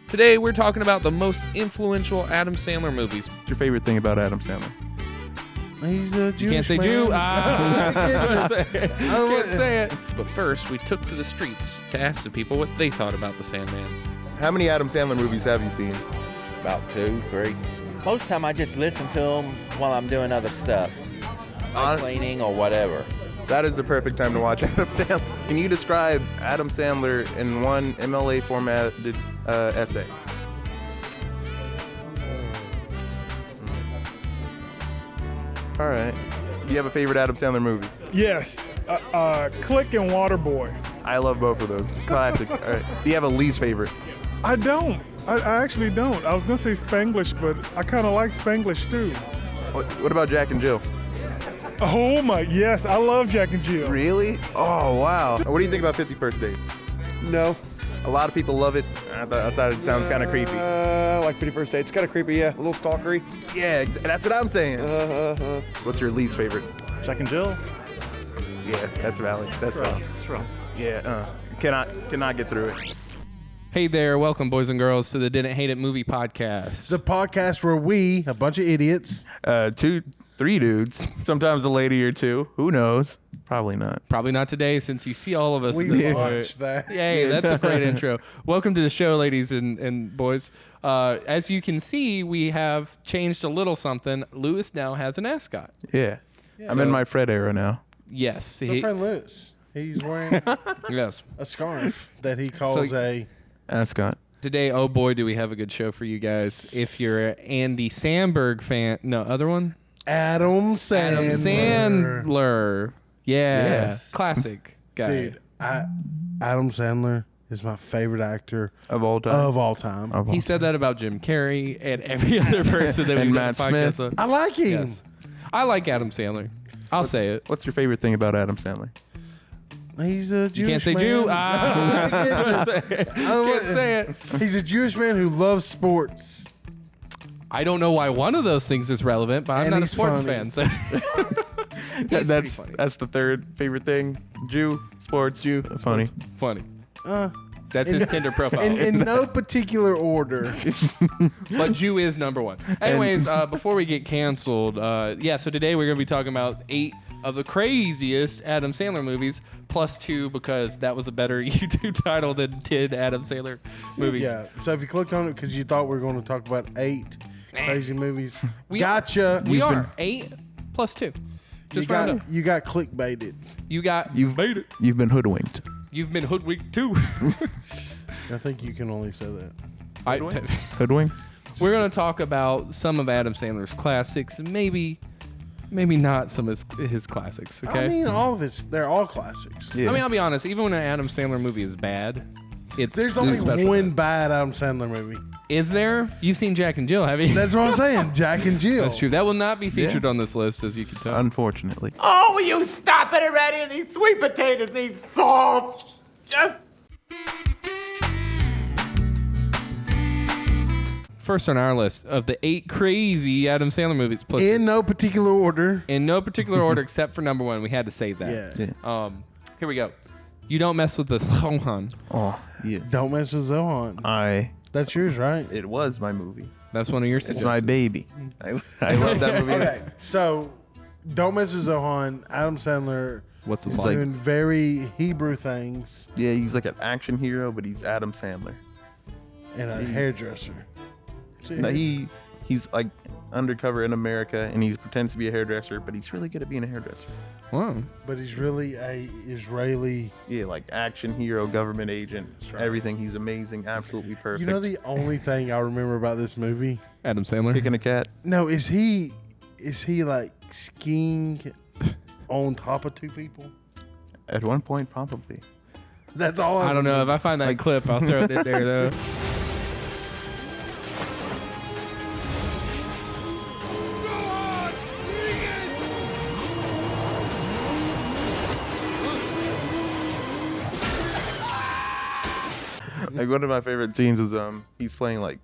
Today we're talking about the most influential Adam Sandler movies. What's your favorite thing about Adam Sandler? He's a Jewish You can't say man. Jew. Can't say it. it. But first, we took to the streets to ask the people what they thought about the Sandman. How many Adam Sandler movies have you seen? About 2, 3. Most of the time I just listen to them while I'm doing other stuff, like cleaning or whatever. That is the perfect time to watch Adam Sandler. Can you describe Adam Sandler in one MLA formatted essay? All right. Do you have a favorite Adam Sandler movie? Yes, Click and Waterboy. I love both of those. Classics. All right. Do you have a least favorite? I don't. I actually don't. I was gonna say Spanglish, but I kind of like Spanglish too. What about Jack and Jill? Oh my, yes, I love Jack and Jill. Really? Oh, wow. What do you think about 50 First Dates? No. A lot of people love it. I thought it sounds kind of creepy. Like 51st Dates. Kind of creepy, yeah. A little stalkery. Yeah, that's what I'm saying. What's your least favorite? Jack and Jill. Yeah, that's valid. That's valid. That's wrong. Yeah, cannot get through it. Hey there, welcome boys and girls to the Didn't Hate It Movie Podcast. The podcast where we, a bunch of idiots, 2, 3 dudes, sometimes a lady or two. Who knows? Probably not. Probably not today, since you see all of us. we in this watched that. Yay, that's a great intro. Welcome to the show, ladies and boys. As you can see, we have changed a little something. Lewis now has an ascot. Yeah. I'm in my Fred era now. Yes. My friend Lewis, he's wearing Yes. a scarf that he calls a... Ascot. Today, oh boy, do we have a good show for you guys. If you're an Andy Samberg fan, no, other one? Adam Sandler. Adam Sandler. Yeah. Classic guy. Dude, Adam Sandler is my favorite actor Of all time. of all time. He said that about Jim Carrey and every other person that And we Matt did a podcast Smith. on. I like him. Yes. I like Adam Sandler. I'll say it. What's your favorite thing about Adam Sandler? He's a Jewish You can't say man. Jew. Can't say it. He's a Jewish man who loves sports. I don't know why one of those things is relevant, but I'm And not a he's sports funny. fan. So He's pretty funny. That's the third favorite thing. Jew, sports. Jew. That's funny. Funny. Uh, That's his Tinder profile. in no particular order. But Jew is number one. Anyways, before we get canceled, so today we're going to be talking about 8 of the craziest Adam Sandler movies, plus 2 because that was a better YouTube title than 10 Adam Sandler movies. Yeah. So if you clicked on it because you thought we were going to talk about 8 crazy movies, We gotcha. We are 8 plus 2. Just round up. You got clickbaited. You've made it. You've been hoodwinked. You've been hoodwinked too. I think you can only say that. Hoodwinked? We're going to talk about some of Adam Sandler's classics, maybe not some of his classics, okay? I mean, all of it. They're all classics. Yeah. I mean, I'll be honest, even when an Adam Sandler movie is bad, There's only one bad Adam Sandler movie. Is there? You've seen Jack and Jill, have you? That's what I'm saying. Jack and Jill. That's true. That will not be featured on this list, as you can tell. Unfortunately. Oh, will you stop it already? These sweet potatoes need salt. First on our list of the 8 crazy Adam Sandler movies. Plus In no particular order. in no particular order except for number 1. We had to save that. Yeah. Here we go. You don't mess with the Zohan. Oh, yeah. Don't mess with Zohan. That's yours, right? It was my movie. That's one of your It's suggestions. my baby. I love that movie. Okay. So, don't mess with Zohan. Adam Sandler What's the is plot? doing very Hebrew things Yeah, he's like an action hero, but he's Adam Sandler. and a hairdresser. No, he's like undercover in America, and he pretends to be a hairdresser, but he's really good at being a hairdresser. Wow. But he's really a Israeli. Yeah, like action hero, government agent, right. everything. He's amazing, absolutely perfect. You know the only thing I remember about this movie? Adam Sandler. Kicking a cat. No, is he like skiing on top of 2 people? At one point, probably. That's all I don't know. If I find that clip, I'll throw it in there, though. Like one of my favorite scenes is he's playing like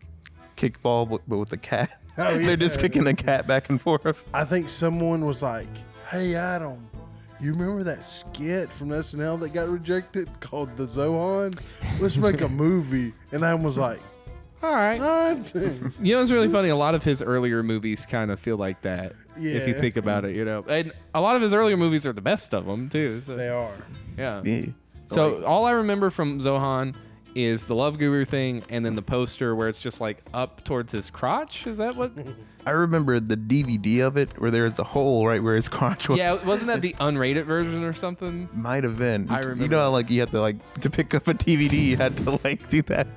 kickball but with a cat. Oh, yeah. They're just kicking a cat back and forth. I think someone was like, "Hey Adam, you remember that skit from SNL that got rejected called The Zohan? Let's make a movie." And Adam was like, all right. You know, it's really funny. A lot of his earlier movies kind of feel like that. If you Yeah. think about it, you know, and a lot of his earlier movies are the best of them too. So, They are. yeah. Yeah. So all I remember from Zohan is the Love Guru thing, and then the poster where it's just like up towards his crotch. Is that what? I remember the DVD of it where there's a hole right where his crotch was. Yeah, wasn't that the unrated version or something? Might have been. I remember. You know how, like, you had to, like, to pick up a DVD, you had to, like, do that.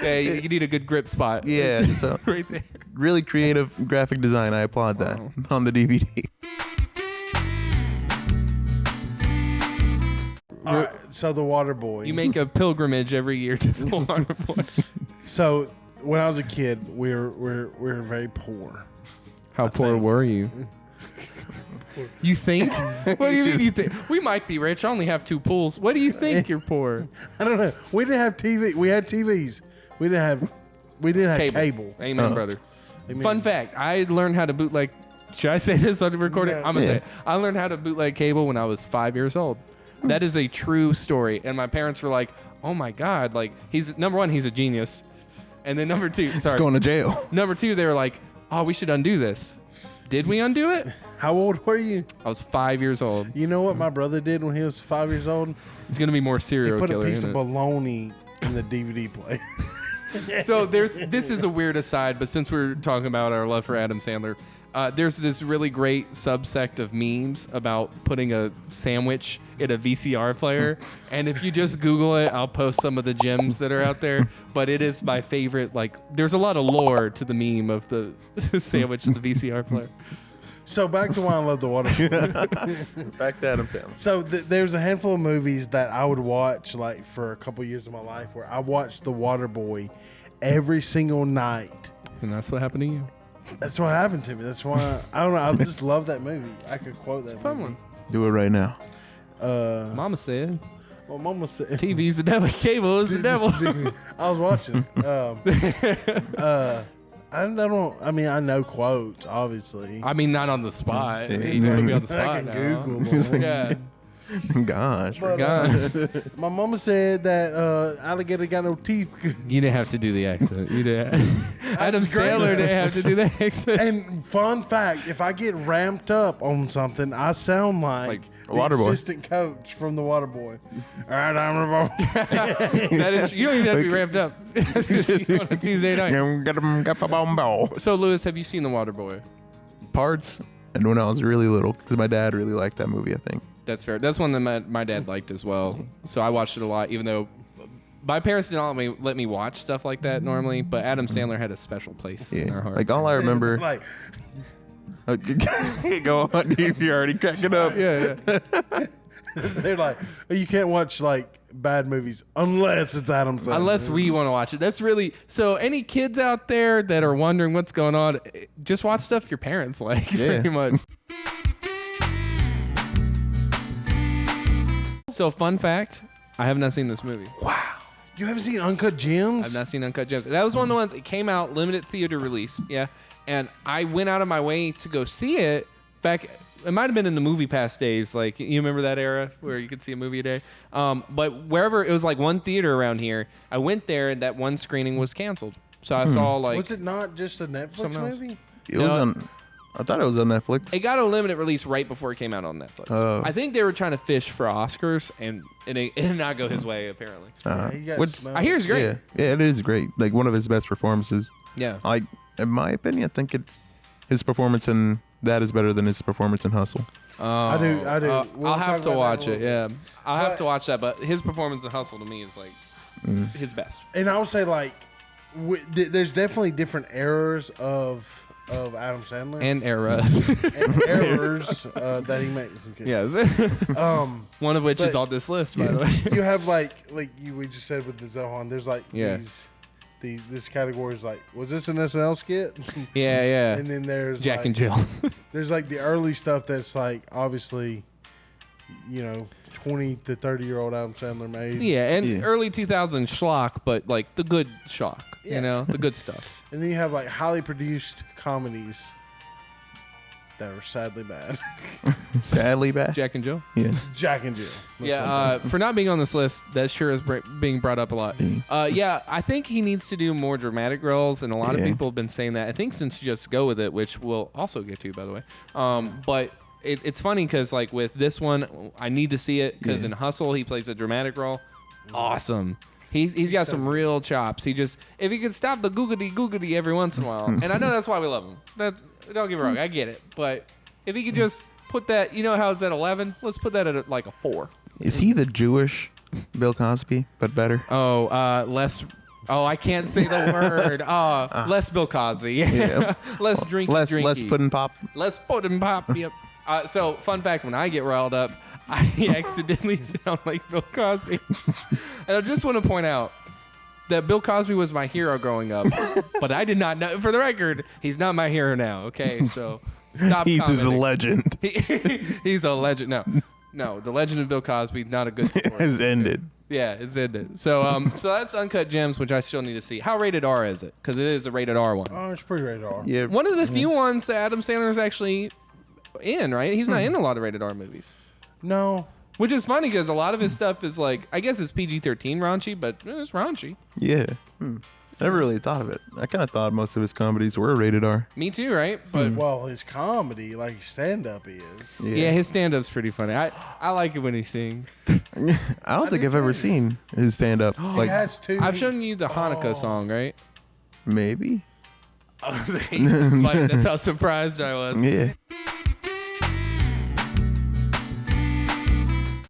Yeah, you need a good grip spot. Yeah, so right there. really creative graphic design. I applaud that on the DVD. All right, so the Water Boy. You make a pilgrimage every year to the Water Boy. So when I was a kid, we're very poor. How poor were you? You think? What do you mean you think? We might be rich. I only have 2 pools. What do you think you're poor? I don't know. We didn't have TV. We had TVs. We didn't have cable. Amen, brother. Amen. Fun fact, I learned how to bootleg. Should I say this on the recording? No. I'm going to say it. I learned how to bootleg cable when I was 5 years old. That is a true story. And my parents were like, oh my God. Like, he's, number one, he's a genius. And then number 2, He's sorry. going to jail. Number 2, they were like, oh, we should undo this. Did we undo it? How old were you? I was 5 years old. You know what my brother did when he was 5 years old? It's going to be more He serial put a killer. piece of isn't it? bologna in the DVD player. So this is a weird aside, but since we're talking about our love for Adam Sandler, there's this really great subsect of memes about putting a sandwich in a VCR player. And if you just Google it, I'll post some of the gems that are out there. But it is my favorite. Like, there's a lot of lore to the meme of the sandwich in the VCR player. So back to why I love the Water Boy. Back to Adam Sandler. So there's a handful of movies that I would watch like for a couple years of my life where I watched The Water Boy every single night. And that's what happened to you. That's what happened to me. That's why I don't know. I just love that movie. I could quote that. It's a fun movie. one. Do it right now. Mama said, Well, Mama said TV's the devil, cable is the devil. I was watching. I don't. I mean, I know quotes, obviously. I mean, not on the spot. Yeah. He's gonna be on the spot I can now. Google them. Yeah. Gosh. But, God. my mama said that alligator got no teeth. You didn't have to do the accent. You didn't. Adam That's great. Sandler didn't have to do the accent. And fun fact, if I get ramped up on something, I sound like the Waterboy. assistant coach from the Waterboy. All right, I'm the That is, you don't even have to be ramped up. On a Tuesday night. So, Lewis, have you seen The Waterboy? Parts. And when I was really little, because my dad really liked that movie, I think. That's fair. That's one that my dad liked as well. So I watched it a lot, even though my parents didn't let me watch stuff like that normally. But Adam Sandler had a special place in our Yeah. heart. Like, all I remember. like, Go on. You're already cracking up. yeah. they're like, you can't watch like bad movies unless it's Adam Sandler. Unless we want to watch it. That's really so. Any kids out there that are wondering what's going on, just watch stuff your parents like. Yeah. Pretty much. So, fun fact: I have not seen this movie. You haven't seen Uncut Gems? I've not seen Uncut Gems. That was one of the ones. It came out limited theater release. Yeah, and I went out of my way to go see it back. It might have been in the Movie Pass days. Like, you remember that era where you could see a movie a day? But wherever, it was like one theater around here. I went there and that one screening was canceled. So I saw like... Was it not just a Netflix Something else. movie? It was on. I thought it was on Netflix. It got a limited release right before it came out on Netflix. Oh. I think they were trying to fish for Oscars and it did not go his way, apparently. He got Which- smelled. I hear it's great. Yeah, it is great. Like, one of his best performances. Yeah. Like, in my opinion, I think it's his performance in that is better than his performance in Hustle. I do. We'll I'll have talk to about watch that it. in a Yeah, little I'll have But- to watch that. But his performance in Hustle to me is like his best. And I would say like, there's definitely different errors of Adam Sandler And eras. and errors that he makes. Okay. Yes. One of which is but- on this list, by the way. You have like we just said with the Zohan. There's like Yeah. this category is like, was this an SNL skit? Yeah, yeah. And then there's Jack like, and Jill. There's like the early stuff that's like obviously, 20 to 30-year-old Adam Sandler made. Yeah, and Yeah. early 2000s schlock, but like the good schlock, Yeah. the good stuff. And then you have like highly produced comedies that are sadly bad. Sadly back. Jack and Jill. Yeah. Jack and Jill. Yeah, for not being on this list, that sure is being brought up a lot. Yeah, I think he needs to do more dramatic roles, and a lot of people have been saying that. I think since Just Go With It, which we'll also get to, by the way. But it's funny because, like, with this one, I need to see it because in Hustle, he plays a dramatic role. Awesome. He's got some real chops. If he could stop the googity every once in a while, and I know that's why we love him. Don't get me wrong, I get it. But if he could just put that, you know how it's at 11? Let's put that at like a 4. Is he the Jewish Bill Cosby, but better? Less. Oh, I can't say the word. Less Bill Cosby. Yeah. Less drinky. Less pudding pop. Less pudding pop. Yep. So, fun fact: when I get riled up, I accidentally sound like Bill Cosby. And I just want to point out that Bill Cosby was my hero growing up, but I did not know. For the record, he's not my hero now. Okay, so stop. He's commenting. a legend. He's a legend. No, the legend of Bill Cosby, not a good story. Has ended. Yeah, it's ended. So, so that's Uncut Gems, which I still need to see. How rated R is it? Because it is a rated R one. Oh, it's pretty rated R. Yeah. One of the few ones that Adam Sandler is actually in, right? He's not in a lot of rated R movies. No. Which is funny because a lot of his stuff is like, I guess it's PG-13 raunchy, but it's raunchy. Yeah. I never really thought of it. I kind of thought most of his comedies were rated R. Me too, right? But Well, his comedy, like stand-up is. yeah, his stand-up's pretty funny. I like it when he sings. I don't think I've ever seen his stand-up. He Like, has two. I've shown you the Hanukkah song, right? maybe. Oh, that's funny. That's how surprised I was. Yeah.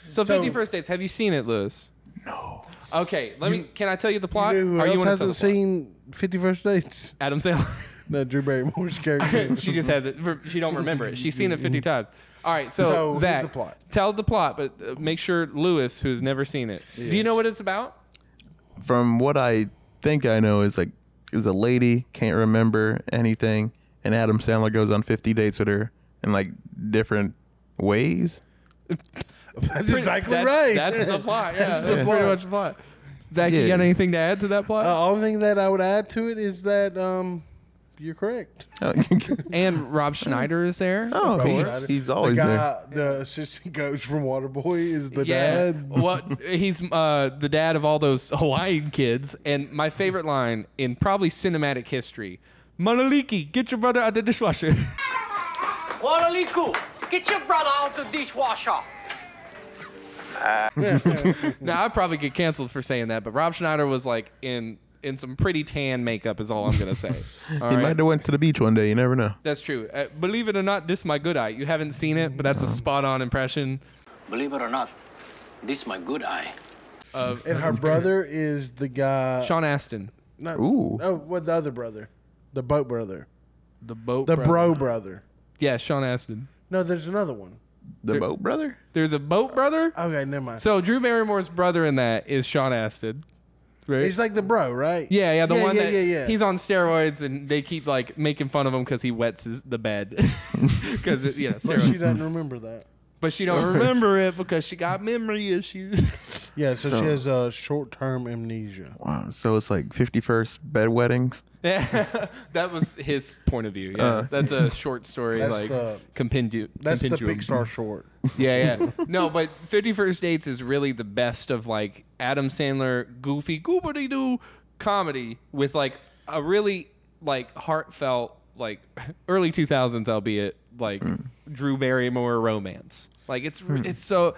So 50 First Dates, have you seen it, Lewis? No. Okay, can I tell you the plot? You know who Or you else wanna tell hasn't the plot? seen 50 First Dates? Adam Sandler. No, Drew Barrymore's character. She just has it. She don't remember it. She's seen it 50 times. All right, so here's Zach, the plot. tell the plot, but make sure Lewis, who's never seen it, do you know what it's about? From what I think I know is like, it was a lady, can't remember anything, and Adam Sandler goes on 50 dates with her in like different ways. That's exactly right. That's the plot. Yeah, that's plot. pretty much the plot. Zach, you Yeah. got anything to add to that plot? Only thing that I would add to it is that you're correct. And Rob Schneider is there. Oh, of he's- course. he's always the there. guy, the assistant coach from Waterboy is the Yeah, dad. what he's the dad of all those Hawaiian kids, and my favorite line in probably cinematic history: "Manaliki, get your brother out the dishwasher." Walaliku, get your brother out the dishwasher. Now I'd probably get canceled for saying that, but Rob Schneider was like in some pretty tan makeup, is all I'm gonna say. All He right? might have went to the beach one day. You never know. That's true. Believe it or not, this my good eye. You haven't seen it, but that's a spot-on impression. Believe it or not, this my good eye. Of And her brother is the guy. Sean Astin, Not, Ooh. Oh, what the other brother? The boat brother. the boat. The brother. bro brother. Yeah, Sean Astin. No, there's another one. The boat brother? There's a boat brother. Okay, never mind. So Drew Barrymore's brother in that is Sean Astin, right? He's like the bro, right? Yeah, the one that yeah. he's on steroids, and they keep like making fun of him because he wets the bed because But she steroids. doesn't remember that. But she don't remember it because she got memory issues. Yeah, so she has short-term amnesia. Wow. So it's like 51st bedwettings. Yeah, that was his point of view. Yeah, that's a short story, That's like the- compendium. That's the compendium. Pixar short. Yeah. No, but 50 First Dates is really the best of like Adam Sandler goofy goobity doo comedy with like a really like heartfelt like early 2000s, albeit like Drew Barrymore romance. Like it's so.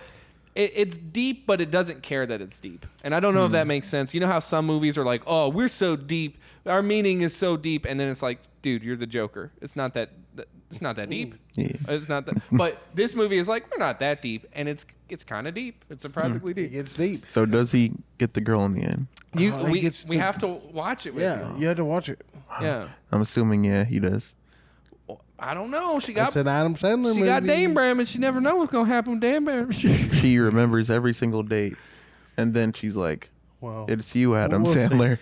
It's deep, but it doesn't care that it's deep. And I don't know if that makes sense. You know how some movies are like, oh, we're so deep. Our meaning is so deep. And then it's like, dude, you're the Joker. It's not that it's not that deep. Yeah. It's not that. But this movie is like, we're not that deep. And it's kind of deep. It's surprisingly It deep. gets deep. So does he get the girl in the end? We have to watch it with Yeah, you. you had to watch it. Yeah. I'm assuming, yeah, he does. I don't know. She got It's an Adam Sandler movie. she got Dame Bram, and she never know what's going to happen with Dame Bram. She remembers every single date. And then she's like, Well, it's you, Adam we'll see. Sandler.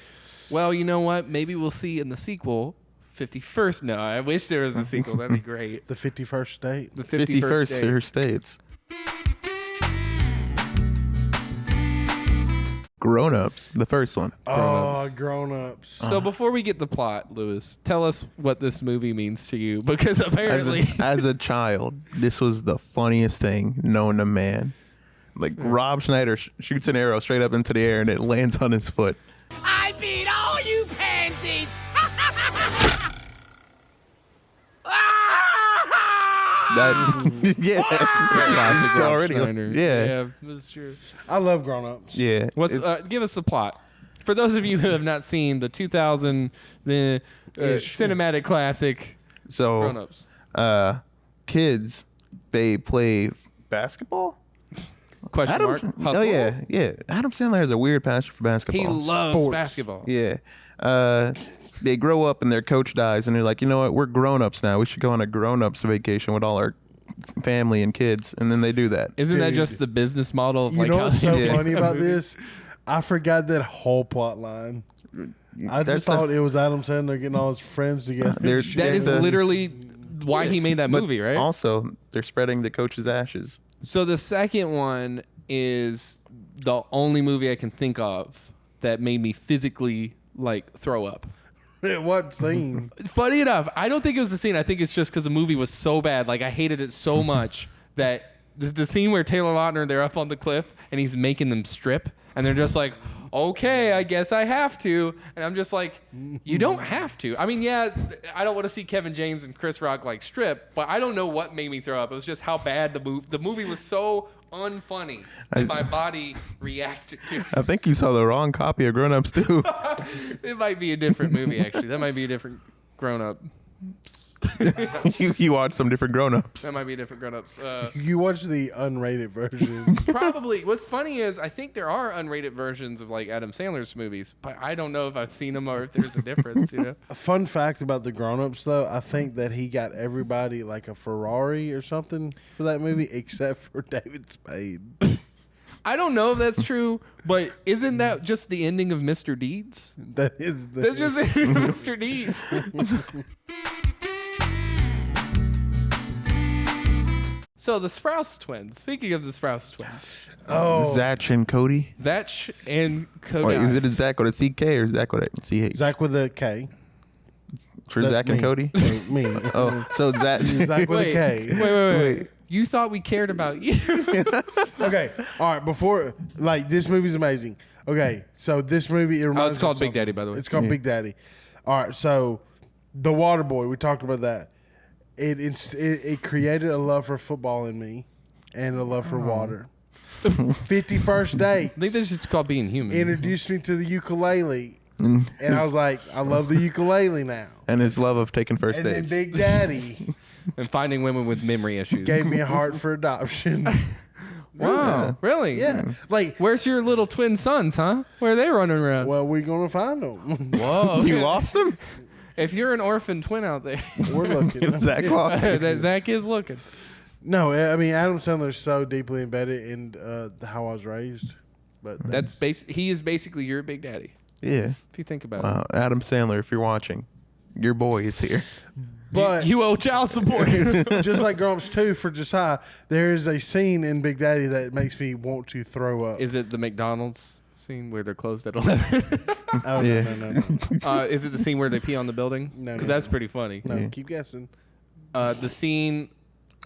Well, you know what? Maybe we'll see in the sequel, 51st. No, I wish there was a sequel. That'd be great. the 51st date. The 51st 51st Date. First Dates. Grown Ups, the first one. Oh, Grown Ups. So before we get the plot, Lewis, tell us what this movie means to you, because apparently, As a child, this was the funniest thing known to man. Like Rob Schneider shoots an arrow straight up into the air and it lands on his foot. I beat all you pansies! That yeah, classic it's Rob already Schneider. yeah. That's true. I love Grown Ups. Yeah. What's It's- give us the plot for those of you who have not seen the 2000 cinematic classic so Grown Ups. kids, they play basketball. Question mark. Hustle. Oh yeah. Adam Sandler has a weird passion for basketball. He loves Sports. basketball. Yeah. They grow up and their coach dies, and they're like, you know what? We're grown-ups now. We should go on a grown-ups vacation with all our family and kids. And then they do that. Isn't that Dude. just the business model of You like know how what's they so did funny the about movie? this? I forgot that whole plot line. I That's just thought it was Adam Sandler getting all his friends together. They're- That is the- literally why he made that But movie, right? Also, they're spreading the coach's ashes. So the second one is the only movie I can think of that made me physically like throw up. What scene? Funny enough, I don't think it was the scene. I think it's just because the movie was so bad. Like I hated it so much that the scene where Taylor Lautner, they're up on the cliff and he's making them strip, and they're just like, okay, I guess I have to. And I'm just like, you don't have to. I mean, yeah, I don't want to see Kevin James and Chris Rock like strip, but I don't know what made me throw up. It was just how bad the movie was so unfunny that my body reacted to it. I think you saw the wrong copy of Grown Ups too. It might be a different movie, actually. That might be a different Grown Up. you watched some different Grown Ups. That might be a different Grown Ups. You watch the unrated version. Probably. What's funny is I think there are unrated versions of like Adam Sandler's movies, but I don't know if I've seen them or if there's a difference. You know. A fun fact about the Grown Ups, though, I think that he got everybody like a Ferrari or something for that movie, except for David Spade. I don't know if that's true, but isn't that just the ending of Mr. Deeds? That is the. That's just the ending of Mr. Deeds. So the Sprouse twins. Speaking of the Sprouse twins, Oh, Zach and Cody. Zach and Cody. Wait, is it a Zach with a CK or Zach with a CH? Zach with a K. For That's Zach and me. Cody? Me. Oh, so Zach. Zach with a K. Wait. You thought we cared about you? Okay. All right. Before, like, this movie's amazing. Okay. So this movie, it reminds it's called me of Big something. Daddy, by the way. It's called Yeah. Big Daddy. All right. So the Water Boy, we talked about that. It created a love for football in me and a love for water. 51st Date I think that's just called being human. introduced me to the ukulele. And I was like, I love the ukulele now. And his love of taking first And then dates. Big Daddy And finding women with memory issues. gave me a heart for adoption. Wow, really? Yeah. Like, Where's your little twin sons, huh? Where are they running around? well, we're going to find them. Whoa. You lost him? If you're an orphan twin out there, We're looking. Zach lost him. that Zach is looking. No, I mean, Adam Sandler's so deeply embedded in how I was raised. But He is basically your big daddy, Yeah. if you think about Wow. Adam Sandler, if you're watching, your boy is here. But it. You owe child support. just like Grown Ups 2 for Josiah, there is a scene in Big Daddy that makes me want to throw up. Is it the McDonald's scene where they're closed at 11? Oh, Yeah. no. Is it the scene where they pee on the building? No, Because no, that's no. pretty funny. No, Yeah. keep guessing. The scene.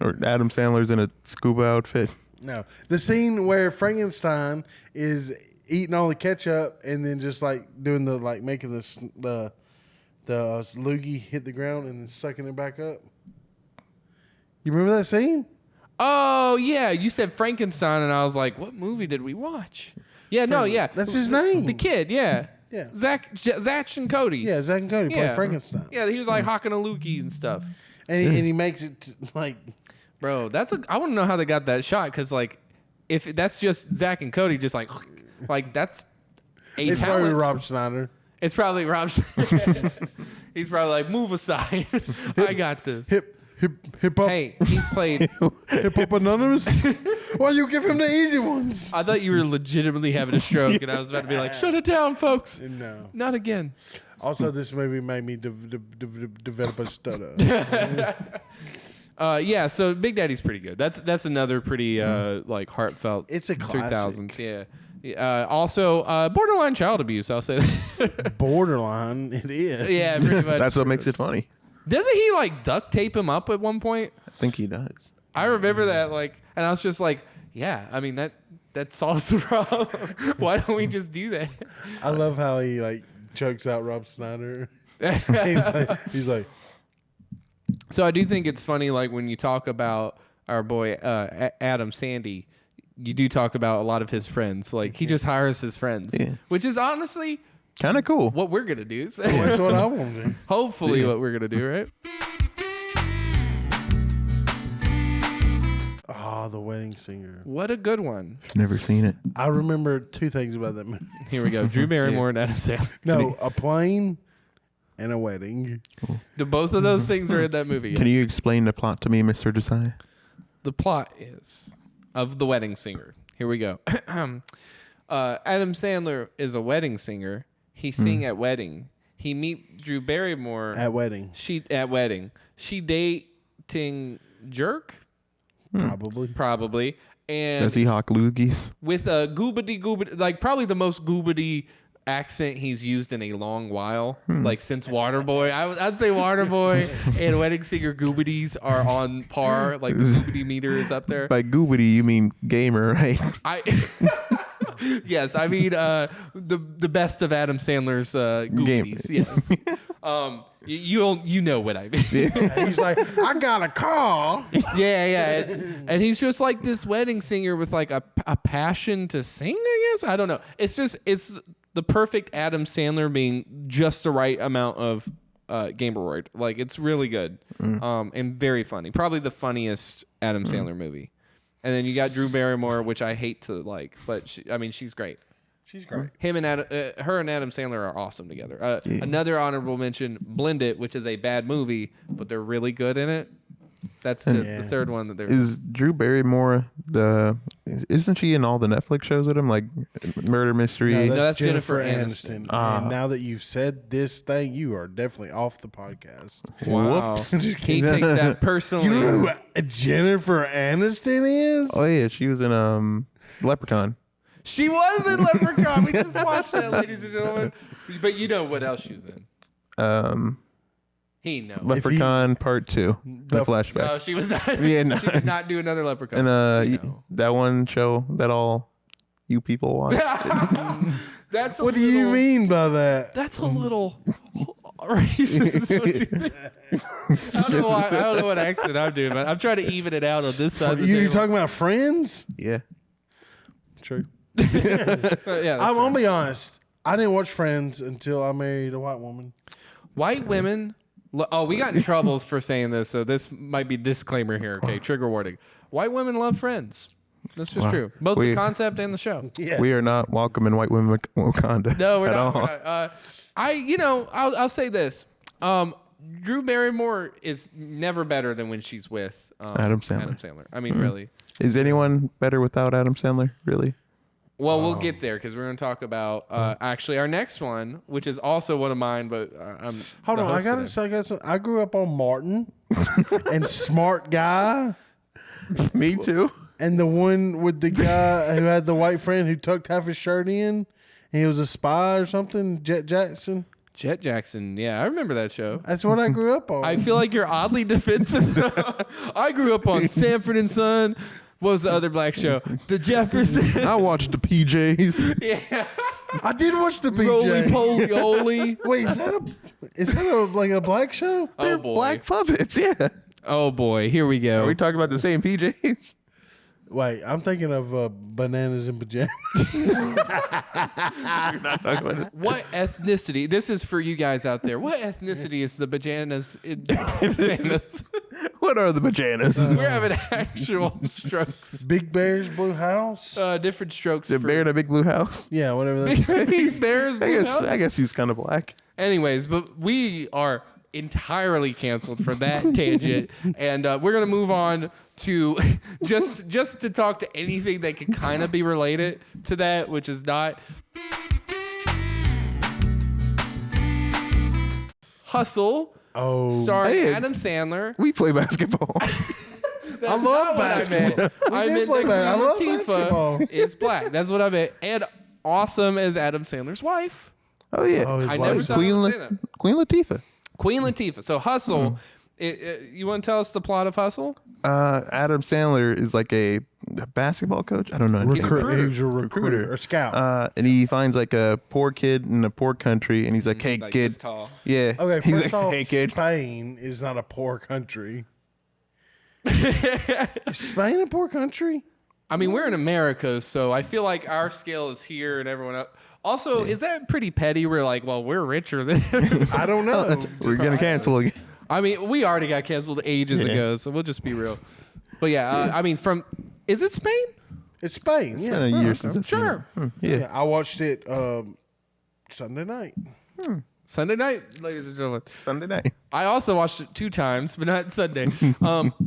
Or Adam Sandler's in a scuba outfit. No. The scene where Frankenstein is eating all the ketchup and then just like doing the, like making the loogie hit the ground and then sucking it back up. You remember that scene? Oh yeah, you said Frankenstein, and I was like, what movie did we watch? Yeah, no, yeah, That's his name. The kid, yeah. Yeah. Zach and Cody. Yeah, Zack and Cody play Frankenstein. Yeah, he was like hawking a lookie and stuff. And he makes it like, Bro, I want to know how they got that shot, because like, if that's just Zach and Cody, just like that's a it's talent. probably Rob Schneider. It's probably Rob. He's probably like, move aside. I got this. Hip hop. Hey, he's played. Hip Hop Anonymous? Why you give him the easy ones? I thought you were legitimately having a stroke, and I was about to be like, shut it down, folks. No. Not again. Also, this movie made me develop a stutter. Yeah, so Big Daddy's pretty good. That's another pretty like heartfelt. It's a classic. 3000s. Yeah. Also, borderline child abuse. I'll say that. Borderline, it is. Yeah, pretty much. That's what makes it funny. Doesn't he like duct tape him up at one point? I think he does. I remember that, like, and I was just like, yeah, I mean that solves the problem. Why don't we just do that? I love how he like chokes out Rob Schneider. he's like, So I do think it's funny, like when you talk about our boy Adam Sandy, you do talk about a lot of his friends. Like he just hires his friends, which is honestly Kind of cool. what we're gonna do. So that's what I want to do. hopefully, what we're gonna do, right? Oh, The Wedding Singer. What a good one. Never seen it. I remember two things about that movie. Here we go. Drew Barrymore and Adam Sandler. No, a plane and a wedding. Both of those things are in that movie. Can you explain the plot to me, Mr. Josiah? The plot is of The Wedding Singer. Here we go. Adam Sandler is a wedding singer. He sing at wedding. He meet Drew Barrymore At wedding. At wedding. She dating jerk probably. And Does he hawk loogies? with a goobity, like probably the most goobity accent he's used in a long while, like since Waterboy. I'd say Waterboy and Wedding Singer goobities are on par. Like the goobity meter is up there. By goobity, you mean gamer, right? Yes, I mean the best of Adam Sandler's goobities. Yes. You know what I mean. He's like, I got a car. Yeah. And he's just like this wedding singer with like a passion to sing, I guess. I don't know. It's the perfect Adam Sandler being just the right amount of gameroid. Like it's really good. And very funny. Probably the funniest Adam Sandler movie. And then you got Drew Barrymore, which I hate to like, but she's great. She's great. Her and Adam Sandler are awesome together. Another honorable mention, Blended, which is a bad movie, but they're really good in it. That's the third one that they're. Is Drew Barrymore isn't she in all the Netflix shows with him, like Murder Mystery? No, that's Jennifer Aniston. And now that you've said this thing, you are definitely off the podcast. Wow. Whoops. He takes that personally. You know who Jennifer Aniston is? Oh yeah, she was in Leprechaun. She was in Leprechaun. We just watched that, ladies and gentlemen. But you know what else she was in. He knows. Leprechaun Part 2. The flashback. No, she was not. Yeah, no. She did not do another Leprechaun. And that one show that all you people watch. That's What do you mean by that? That's a little racist. What you think? I don't know what accent I'm doing, but I'm trying to even it out on this side. Of the You're table. talking about Friends? Yeah. True. Yeah, I'm gonna be honest. I didn't watch Friends until I married a white woman. White women. Oh, we got in trouble for saying this, so this might be disclaimer here. Okay, trigger warning. White women love Friends. That's just true. Both the concept and the show. Yeah. We are not welcoming white women Wakanda. No, we're at not. all. I'll say this. Drew Barrymore is never better than when she's with Adam Sandler. I mean, really. Is anyone better without Adam Sandler? Really? Well, we'll get there because we're going to talk about actually our next one, which is also one of mine. But I'm Hold on, I got some. I grew up on Martin and Smart Guy, Me too. and the one with the guy who had the white friend who tucked half his shirt in. And he was a spy or something. Jet Jackson. Jet Jackson. Yeah, I remember that show. That's what I grew up on. I feel like you're oddly defensive. I grew up on Sanford and Son. What was the other black show? The Jefferson. I watched the PJs. Yeah. I did watch the PJ. Roly Poly Oly. Wait, is that like a black show? Oh boy. Black puppets, yeah. Oh boy. Here we go. Are we talking about the same PJs? Wait, I'm thinking of Bananas in Pajamas. You're not talking about it. What ethnicity? This is for you guys out there. What ethnicity is the Bajanas? Bajanas. What are the Bajanas? We're having actual strokes. Big Bear's Blue House. Different strokes. The bear in a big blue house? Yeah, whatever that's. Big Bears. I guess he's kind of black. Anyways, but we are entirely canceled for that tangent, and we're gonna move on to just to talk to anything that can kind of be related to that, which is not Hustle. Oh, Starring Hey. Adam Sandler. We play basketball. I love basketball. I did meant play that I love Queen basketball. Latifah is black. That's what I meant. And awesome as Adam Sandler's wife. Oh yeah, Oh, his I wife. never thought I would say that. Queen Latifah. Queen Latifah. So Hustle. You want to tell us the plot of Hustle? Adam Sandler is like a basketball coach. I don't know. He's a recruiter. He's a recruiter or scout. And he finds like a poor kid in a poor country, and he's like, "Hey, Like kid." this tall. Yeah. Okay, He's first like, off, "Hey, kid." Spain is not a poor country. Is Spain a poor country? I mean, we're in America, so I feel like our scale is here and everyone else. Also, is that pretty petty? We're like, well, we're richer than. I don't know. We're gonna cancel again. I mean, we already got canceled ages ago, so we'll just be real. But yeah, I mean, is it Spain? It's Spain. It's Yeah. been a year since I've seen Sure. it. Yeah, Yeah. I watched it Sunday night. Sunday night, ladies and gentlemen. Sunday night. I also watched it 2 times, but not Sunday.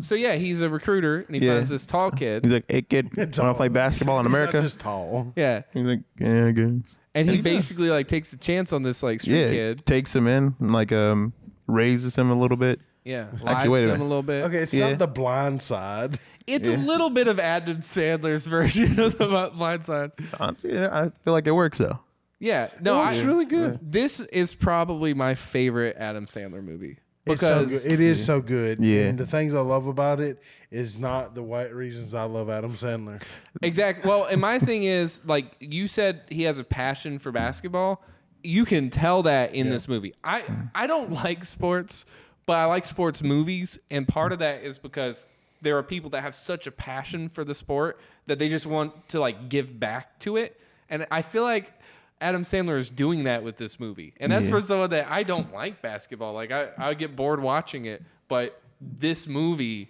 So yeah, he's a recruiter, and he Yeah. finds this tall kid. He's like, "Hey, kid, want to play basketball in He's not America?" just tall. Yeah, He's like, "Yeah, good." and he basically like takes a chance on this like street Yeah, kid. takes him in, and like raises him a little bit. Yeah, lies wait a to him minute. a little bit. Okay, it's Yeah. not The Blind Side. It's a little bit of Adam Sandler's version of the Blind Side. Yeah, I feel like it works though. Yeah, no, It's really good. This is probably my favorite Adam Sandler movie It's so because good. It is so good. Yeah. And the things I love about it is not the white reasons I love Adam Sandler. exactly. Well, and my thing is like you said, he has a passion for basketball. You can tell that in this movie. I don't like sports, but I like sports movies, and part of that is because there are people that have such a passion for the sport that they just want to like give back to it, and I feel like Adam Sandler is doing that with this movie, and that's for someone that I don't like basketball. Like I get bored watching it, but this movie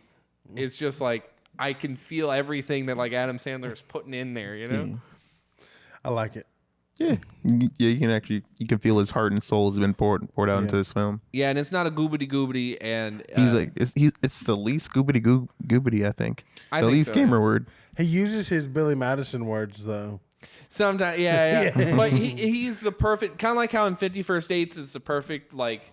is just like I can feel everything that like Adam Sandler is putting in there. You know? I like it. Yeah, you can feel his heart and soul has been poured out into this film. Yeah, and it's not a goobity goobity, and He's like, it's the least goobity, I think. I The think least so, gamer yeah. word. He uses his Billy Madison words though. sometimes, yeah. But he's the perfect, kind of like how in 50 First Dates is the perfect like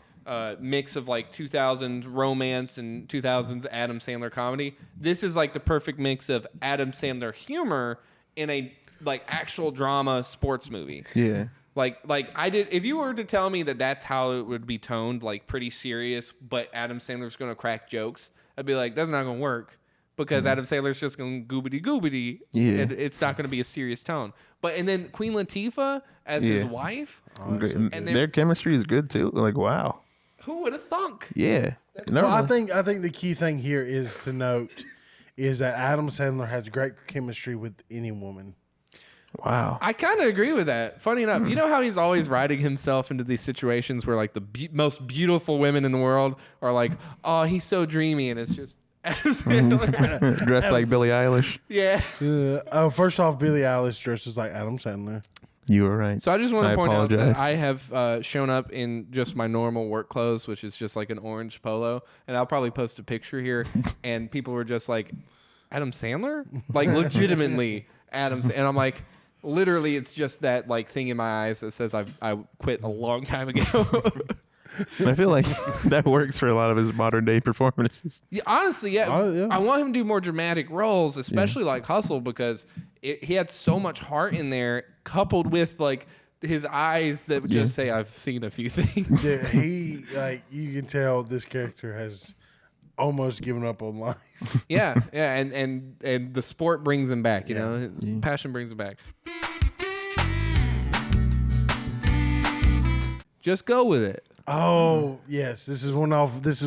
mix of like 2000s romance and 2000s Adam Sandler comedy. This is like the perfect mix of Adam Sandler humor in a like actual drama sports movie. Yeah. Like I did. If you were to tell me that that's how it would be toned, like pretty serious, but Adam Sandler's going to crack jokes, I'd be like, that's not going to work because Adam Sandler's just going goobity. Yeah. And it's not going to be a serious tone. And then Queen Latifah as his wife, Great. And And they're- their chemistry is good too. Like, wow. who would have thunk? Yeah. Well, I think the key thing here is to note is that Adam Sandler has great chemistry with any woman. Wow. I kind of agree with that. Funny enough, you know how he's always writing himself into these situations where like the most beautiful women in the world are like, oh, he's so dreamy, and it's just Adam Sandler. Dressed like Billie Eilish. Yeah. First off, Billie Eilish dresses like Adam Sandler. You were right. So I just want to point out apologize. that I have shown up in just my normal work clothes, which is just like an orange polo, and I'll probably post a picture here, and people were just like, Adam Sandler? Like legitimately Adam, and I'm like, literally, it's just that like thing in my eyes that says I quit a long time ago. I feel like that works for a lot of his modern day performances. Yeah, honestly, yeah. Yeah. I want him to do more dramatic roles, especially like Hustle, because he had so much heart in there, coupled with like his eyes that would just say, "I've seen a few things." Yeah, he you can tell this character has almost given up on life. yeah, and the sport brings him back. You know, his passion brings him back. Just go with it. Oh yes, this is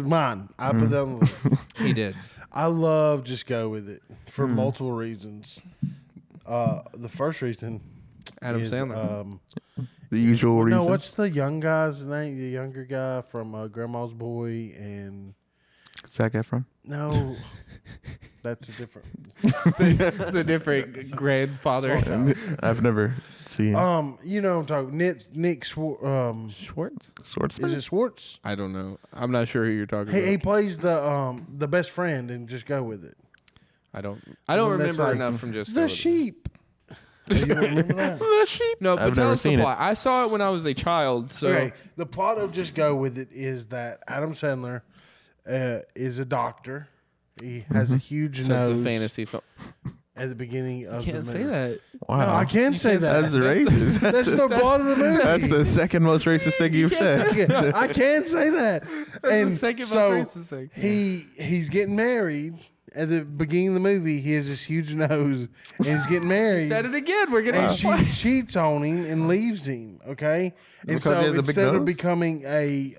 mine. I put that on the list. He did. I love Just Go With It for multiple reasons. The first reason Adam is, Sandler. The usual reason. No, what's the young guy's name? The younger guy from Grandma's Boy and Zac Efron? no, that's a different. It's a different grandfather. I've never seen You know, I'm talking Nick Schwartz. Schwartz? Schwartzman. Is it Schwartz? I don't know. I'm not sure who you're talking He about. plays the best friend and Just Go With It. I don't Well, that's remember like enough from just the sheep. You don't remember that? The sheep. No, but I've tell never us the seen it. plot. I saw it when I was a child. So Okay, the plot of Just Go With It is that Adam Sandler is a doctor. He has a huge So it's nose a fantasy film. at the beginning of Can't the say movie. that. Wow. No, I can say That's that. racist. That's the plot of the movie. That's the second most racist thing you've said. I can say that. That's the second most racist thing. He's getting married. At the beginning of the movie, he has this huge nose, and he's getting married. Said it again. We're getting And she cheats on him and leaves him. Okay, and Because he has so a big instead of nose? becoming a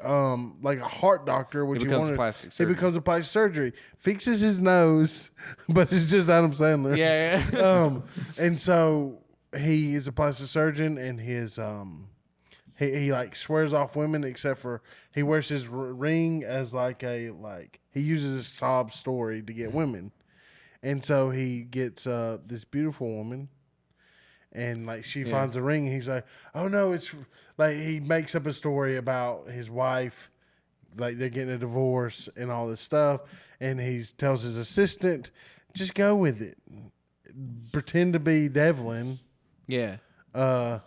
like a heart doctor, which He he becomes wanted, plastic he surgeon. becomes a plastic surgery. Fixes his nose, but it's just Adam Sandler. Yeah. And so he is a plastic surgeon, and his he like swears off women, except for he wears his ring as like he uses a sob story to get women, and so he gets this beautiful woman, and like she finds a ring, and he's like, oh no, it's like he makes up a story about his wife, like they're getting a divorce and all this stuff, and he tells his assistant, just go with it, pretend to be Devlin. Yeah. My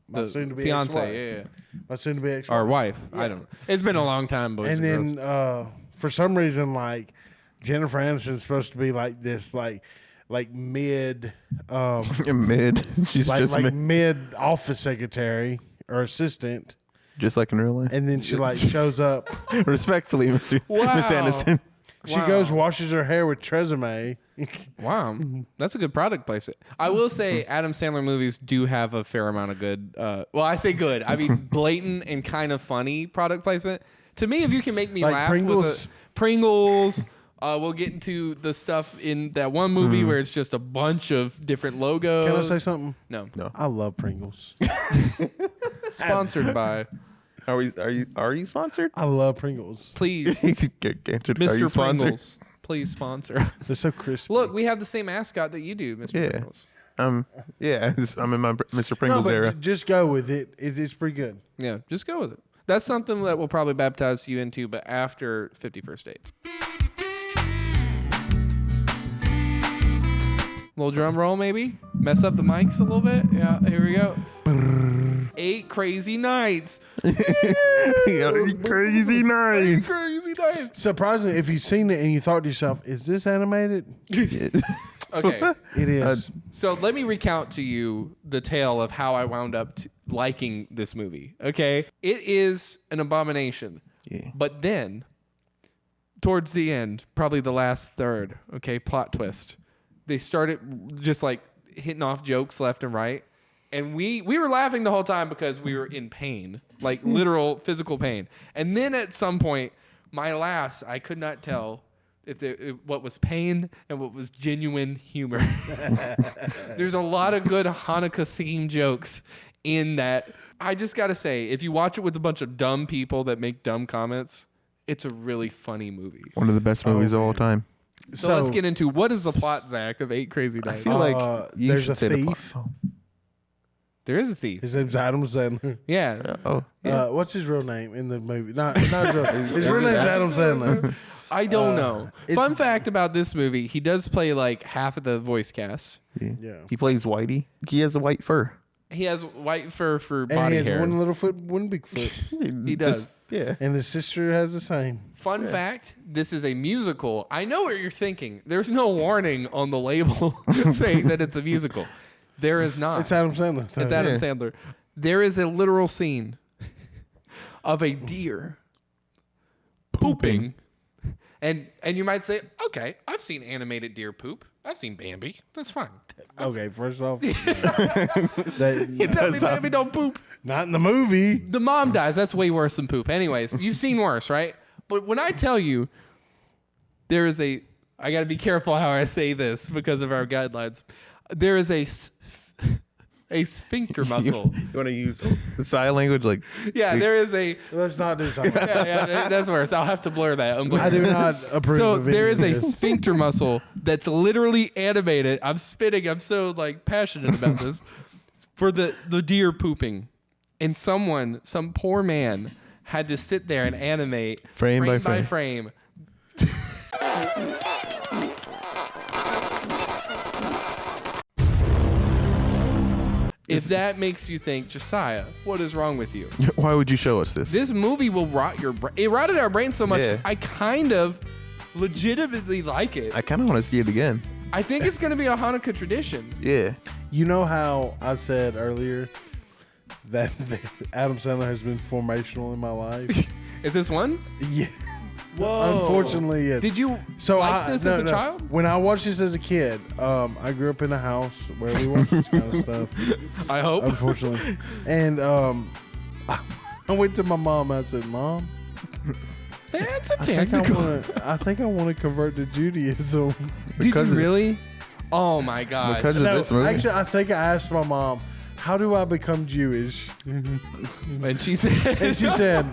The soon to be fiance. ex-wife. Yeah. My soon to be ex Our wife. I don't know. It's been a long time, boys. And And then for some reason, like Jennifer Aniston's supposed to be like this, like mid, Mid. She's like just mid. mid office secretary or assistant, Just like in real life. and then she like shows up. Respectfully, Miss Wow. Anderson. She goes washes her hair with Tresemme. Wow, that's a good product placement. I will say Adam Sandler movies do have a fair amount of good. Well, I say good. I mean blatant and kind of funny product placement. To me, if you can make me Like laugh Pringles? with Pringles, we'll get into the stuff in that one movie where it's just a bunch of different logos. Can I say something? No. I love Pringles. Sponsored by. Are you sponsored? I love Pringles. Please, Are you Mr. sponsored? Pringles, please sponsor us. They're so crispy. Look, we have the same mascot that you do, Mr. Yeah. Pringles. Yeah, I'm in my Mr. no, Pringles but era. just go with it. It's pretty good. Yeah, just go with it. That's something that we'll probably baptize you into, but after 51st dates. Little drum roll, maybe? Mess up the mics a little bit? Yeah, here we go. 8 crazy nights. Crazy nights. Crazy nights. Surprisingly, if you've seen it and you thought to yourself, "Is this animated?" Okay, It is. so let me recount to you the tale of how I wound up liking this movie. Okay, it is an abomination. Yeah. But then, towards the end, probably the last third, okay, plot twist, they started just like hitting off jokes left and right. And we were laughing the whole time because we were in pain, like literal physical pain. And then at some point, my laughs, I could not tell what was pain and what was genuine humor. There's a lot of good Hanukkah themed jokes in that. I just got to say, if you watch it with a bunch of dumb people that make dumb comments, it's a really funny movie. One of the best movies of all time. So let's get into what is the plot, Zach, of 8 Crazy Nights. I feel like you there's should a say the plot. thief. There is a thief. His name's Adam Sandler. Yeah. What's his real name in the movie? Not his real. His real name's Adam Sandler. I don't know. Fun fact about this movie, he does play like half of the voice cast. Yeah. He plays Whitey. He has a white fur. He has white fur for And body he has hair. one little foot, one big foot. He does. Yeah. And his sister has the same. Fun fact, this is a musical. I know what you're thinking. There's no warning on the label saying that it's a musical. There is not. It's Adam Sandler. It's Adam Sandler. There is a literal scene of a deer pooping. And you might say, okay, I've seen animated deer poop. I've seen Bambi. That's fine. Okay, first off, You tell me Bambi don't poop. not in the movie. The mom dies. That's way worse than poop. Anyways, you've seen worse, right? But when I tell you there is I got to be careful how I say this because of our guidelines. There is a sphincter muscle. You want to use the sign language? Like, Yeah, there is a... Let's not do something. Yeah, that's worse. I'll have to blur that. I do not approve So of there is any a of this. sphincter muscle that's literally animated. I'm spitting. I'm so like passionate about this. For the deer pooping. And some poor man had to sit there and animate Frame by frame. If that makes you think, Josiah, what is wrong with you? why would you show us this? This movie will rot your brain. It rotted our brain so much. Yeah. I kind of legitimately like it. I kind of want to see it again. I think it's going to be a Hanukkah tradition. Yeah. You know how I said earlier that Adam Sandler has been formational in my life? Is this one? Yeah. Whoa. Unfortunately, yes. Did you like this as a child? When I watched this as a kid, I grew up in a house where we watched this kind of stuff. I hope. Unfortunately. And I went to my mom and I said, Mom, That's a I think technical. I want to convert to Judaism. Did Because you of- really? Oh my gosh. Because of No, this movie. actually, I think I asked my mom, how do I become Jewish? And she said, And she said,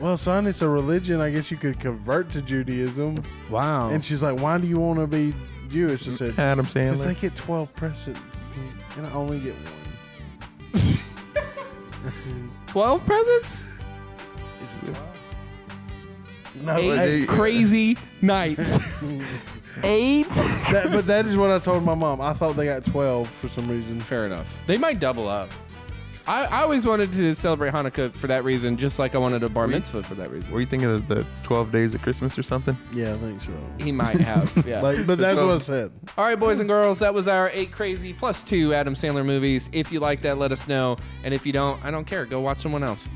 well, son, it's a religion. I guess you could convert to Judaism. wow. And she's like, why do you want to be Jewish? I said, Adam because I Sandler. get 12 presents and I only get one. 12 presents? No, Eight hey, crazy nights. 8? but that is what I told my mom. I thought they got 12 for some reason. Fair enough. They might double up. I always wanted to celebrate Hanukkah for that reason, just like I wanted a bar mitzvah for that reason. Were you thinking of the 12 days of Christmas or something? Yeah, I think so. He might have, yeah. But that's what I said. All right, boys and girls, that was our 8 crazy plus 2 Adam Sandler movies. If you like that, let us know. And if you don't, I don't care. Go watch someone else.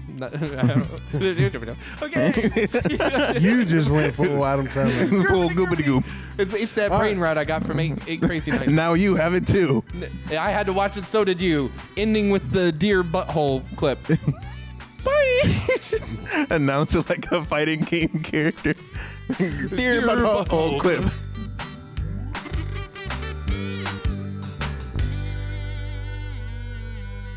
Okay. You just went full Adam Sandler. Full goobity goop. It's that brain rot I got from 8 crazy nights. Now you have it too. I had to watch it, so did you. Ending with the deer butthole clip. Bye. Announce it like a fighting game character. Dear butthole clip.